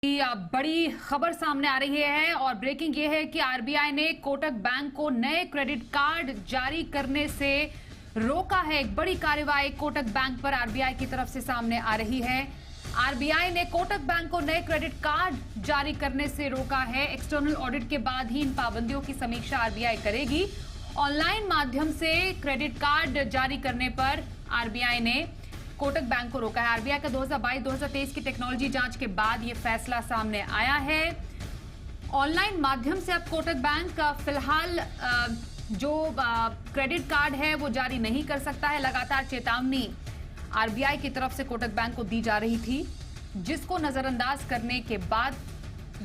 बड़ी खबर सामने आ रही है और ब्रेकिंग ये है कि आरबीआई ने कोटक बैंक को नए क्रेडिट कार्ड जारी करने से रोका है। एक बड़ी कार्रवाई कोटक बैंक पर आरबीआई की तरफ से सामने आ रही है। आरबीआई ने कोटक बैंक को नए क्रेडिट कार्ड जारी करने से रोका है। एक्सटर्नल ऑडिट के बाद ही इन पाबंदियों की समीक्षा आरबीआई करेगी। ऑनलाइन माध्यम से क्रेडिट कार्ड जारी करने पर आरबीआई ने कोटक बैंक को रोका है। आरबीआई का 2022-2023 की टेक्नोलॉजी जांच के बाद यह फैसला सामने आया है। ऑनलाइन माध्यम से अब कोटक बैंक फिलहाल जो क्रेडिट कार्ड है वो जारी नहीं कर सकता है। लगातार चेतावनी आरबीआई की तरफ से कोटक बैंक को दी जा रही थी, जिसको नजरअंदाज करने के बाद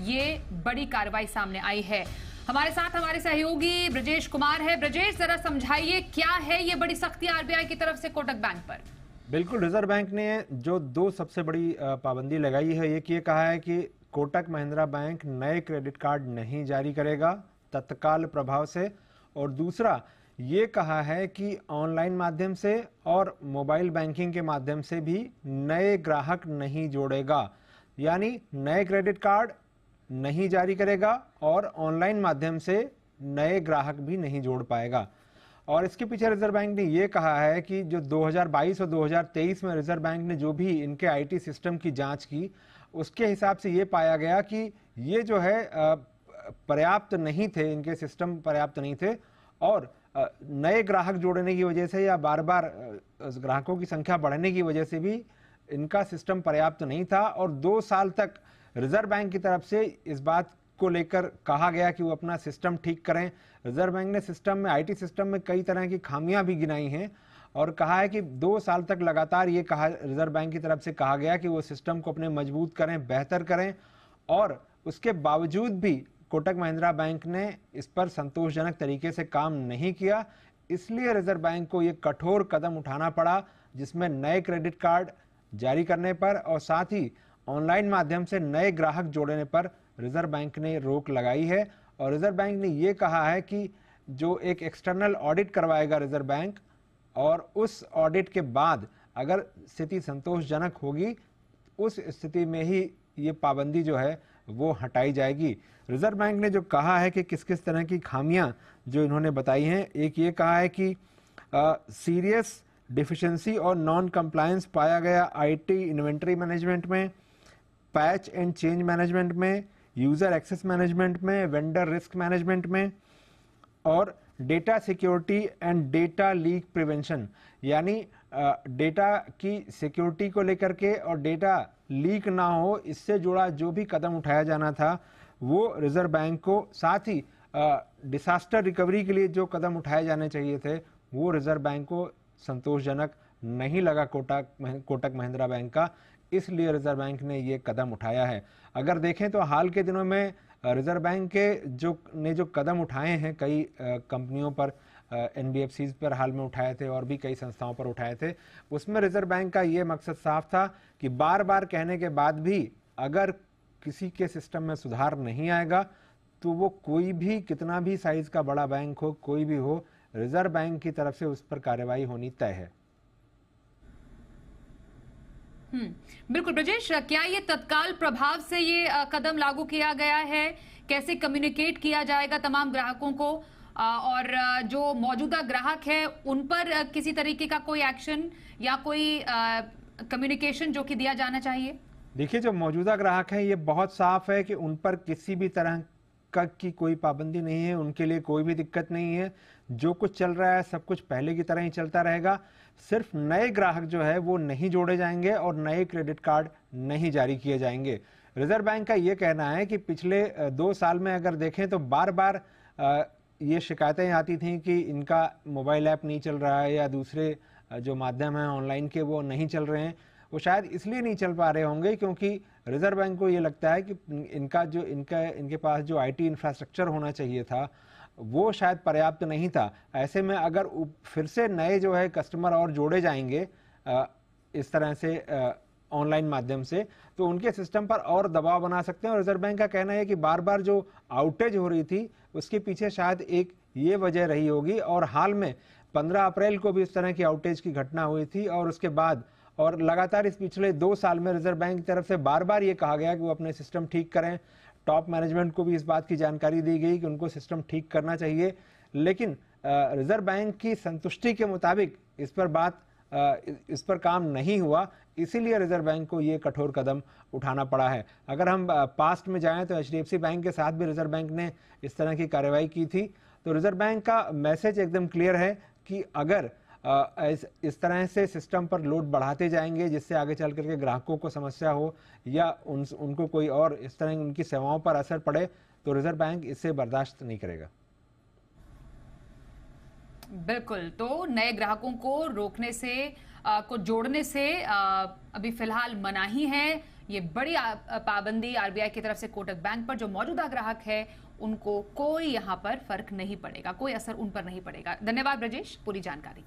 ये बड़ी कार्रवाई सामने आई है। हमारे साथ हमारे सहयोगी ब्रजेश कुमार है। ब्रजेश, जरा समझाइए क्या है ये बड़ी सख्ती आरबीआई की तरफ से कोटक बैंक पर? बिल्कुल, रिजर्व बैंक ने जो दो सबसे बड़ी पाबंदी लगाई है, एक ये कहा है कि कोटक महिंद्रा बैंक नए क्रेडिट कार्ड नहीं जारी करेगा तत्काल प्रभाव से, और दूसरा ये कहा है कि ऑनलाइन माध्यम से और मोबाइल बैंकिंग के माध्यम से भी नए ग्राहक नहीं जोड़ेगा। यानी नए क्रेडिट कार्ड नहीं जारी करेगा और ऑनलाइन माध्यम से नए ग्राहक भी नहीं जोड़ पाएगा। और इसके पीछे रिजर्व बैंक ने ये कहा है कि जो 2022 और 2023 में रिजर्व बैंक ने जो भी इनके आईटी सिस्टम की जांच की, उसके हिसाब से ये पाया गया कि ये जो है पर्याप्त नहीं थे, इनके सिस्टम पर्याप्त नहीं थे, और नए ग्राहक जोड़ने की वजह से या बार बार ग्राहकों की संख्या बढ़ने की वजह से भी इनका सिस्टम पर्याप्त नहीं था। और 2 साल तक रिजर्व बैंक की तरफ से इस बात को लेकर कहा गया कि वो अपना सिस्टम ठीक करें। रिजर्व बैंक ने सिस्टम में, आईटी सिस्टम में कई तरह की खामियां भी गिनाई हैं और कहा है कि 2 साल तक लगातार ये कहा, रिजर्व बैंक की तरफ से कहा गया कि वो सिस्टम को अपने मजबूत करें, बेहतर करें, और उसके बावजूद भी कोटक महिंद्रा बैंक ने इस पर संतोषजनक तरीके से काम नहीं किया। इसलिए रिजर्व बैंक को ये कठोर कदम उठाना पड़ा, जिसमें नए क्रेडिट कार्ड जारी करने पर और साथ ही ऑनलाइन माध्यम से नए ग्राहक जोड़ने पर रिजर्व बैंक ने रोक लगाई है। और रिजर्व बैंक ने ये कहा है कि जो एक एक्सटर्नल ऑडिट करवाएगा रिजर्व बैंक, और उस ऑडिट के बाद अगर स्थिति संतोषजनक होगी, उस स्थिति में ही ये पाबंदी जो है वो हटाई जाएगी। रिजर्व बैंक ने जो कहा है कि किस किस तरह की खामियां जो इन्होंने बताई हैं, एक ये कहा है कि सीरियस डिफिशिएंसी और नॉन कंप्लायंस पाया गया आईटी इन्वेंटरी मैनेजमेंट में, पैच एंड चेंज मैनेजमेंट में, यूजर एक्सेस मैनेजमेंट में, वेंडर रिस्क मैनेजमेंट में, और data security and data leak prevention. यानी डेटा की सिक्योरिटी को लेकर के और डेटा लीक ना हो, इससे जुड़ा जो भी कदम उठाया जाना था वो रिजर्व बैंक को, साथ ही डिसास्टर रिकवरी के लिए जो कदम उठाए जाने चाहिए थे वो रिजर्व बैंक को संतोषजनक नहीं लगा कोटक महिंद्रा बैंक का। इसलिए रिजर्व बैंक ने ये कदम उठाया है। अगर देखें तो हाल के दिनों में रिजर्व बैंक के जो कदम उठाए हैं, कई कंपनियों पर, एनबीएफसीज पर हाल में उठाए थे और भी कई संस्थाओं पर उठाए थे, उसमें रिजर्व बैंक का ये मकसद साफ था कि बार बार कहने के बाद भी अगर किसी के सिस्टम में सुधार नहीं आएगा तो वो कोई भी, कितना भी साइज का बड़ा बैंक हो, कोई भी हो, रिजर्व बैंक की तरफ से उस पर कार्रवाई होनी तय है। बिल्कुल ब्रजेश, क्या ये तत्काल प्रभाव से ये कदम लागू किया गया है? कैसे कम्युनिकेट किया जाएगा तमाम ग्राहकों को, और जो मौजूदा ग्राहक है उन पर किसी तरीके का कोई एक्शन या कोई कम्युनिकेशन जो कि दिया जाना चाहिए? देखिए, जो मौजूदा ग्राहक है ये बहुत साफ है कि उन पर किसी भी तरह की कोई पाबंदी नहीं है, उनके लिए कोई भी दिक्कत नहीं है। जो कुछ चल रहा है सब कुछ पहले की तरह ही चलता रहेगा। सिर्फ नए ग्राहक जो है वो नहीं जोड़े जाएंगे और नए क्रेडिट कार्ड नहीं जारी किए जाएंगे। रिजर्व बैंक का ये कहना है कि पिछले 2 साल में अगर देखें तो बार बार ये शिकायतें आती थीं कि इनका मोबाइल ऐप नहीं चल रहा है या दूसरे जो माध्यम हैं ऑनलाइन के वो नहीं चल रहे हैं। वो शायद इसलिए नहीं चल पा रहे होंगे क्योंकि रिजर्व बैंक को ये लगता है कि इनके पास जो आईटी इंफ्रास्ट्रक्चर होना चाहिए था वो शायद पर्याप्त नहीं था। ऐसे में अगर फिर से नए जो है कस्टमर और जोड़े जाएंगे इस तरह से ऑनलाइन माध्यम से, तो उनके सिस्टम पर और दबाव बना सकते हैं। और रिजर्व बैंक का कहना है कि बार बार जो आउटेज हो रही थी उसके पीछे शायद एक ये वजह रही होगी। और हाल में 15 अप्रैल को भी इस तरह की आउटेज की घटना हुई थी और उसके बाद और लगातार इस पिछले 2 साल में रिजर्व बैंक की तरफ से बार बार ये कहा गया कि वो अपने सिस्टम ठीक करें। टॉप मैनेजमेंट को भी इस बात की जानकारी दी गई कि उनको सिस्टम ठीक करना चाहिए, लेकिन रिजर्व बैंक की संतुष्टि के मुताबिक इस पर काम नहीं हुआ। इसीलिए रिजर्व बैंक को ये कठोर कदम उठाना पड़ा है। अगर हम पास्ट में जाएं तो एचडीएफसी बैंक के साथ भी रिजर्व बैंक ने इस तरह की कार्रवाई की थी। तो रिजर्व बैंक का मैसेज एकदम क्लियर है कि अगर इस तरह से सिस्टम पर लोड बढ़ाते जाएंगे जिससे आगे चल करके ग्राहकों को समस्या हो या उनको कोई और इस तरह उनकी सेवाओं पर असर पड़े, तो रिजर्व बैंक इसे बर्दाश्त नहीं करेगा। बिल्कुल, तो नए ग्राहकों को रोकने से को जोड़ने से अभी फिलहाल मनाही है। ये बड़ी पाबंदी आरबीआई की तरफ से कोटक बैंक पर। जो मौजूदा ग्राहक है उनको कोई यहाँ पर फर्क नहीं पड़ेगा, कोई असर उन पर नहीं पड़ेगा। धन्यवाद ब्रजेश पूरी जानकारी।